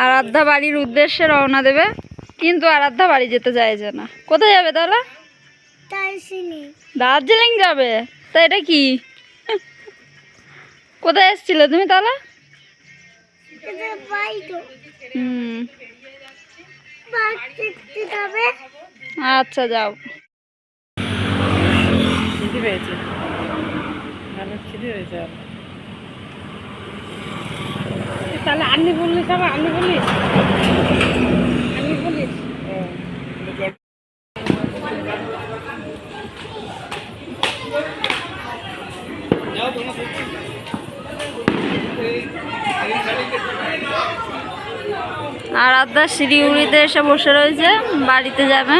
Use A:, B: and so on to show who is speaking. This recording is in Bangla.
A: আরাধ্যা বাড়ির উদ্দেশ্যে রওনা দেবে, কিন্তু আরাধ্যা বাড়ি যেতে চাইছে না। কোথায় যাবে তাহলে? দার্জিলিং যাবে? তা এটা কি? কোথায় এসেছিলে তুমি তাহলে? আচ্ছা যাও।
B: খিদে পেয়েছে, খিদে হয়েছে। তাহলে আন্নি বললিস, আবার আন্নি বলিস, আন্নি বলিস।
A: আরাধ্যা শিলিগুড়িতে এসে বসে রয়েছে, বাড়িতে যাবে।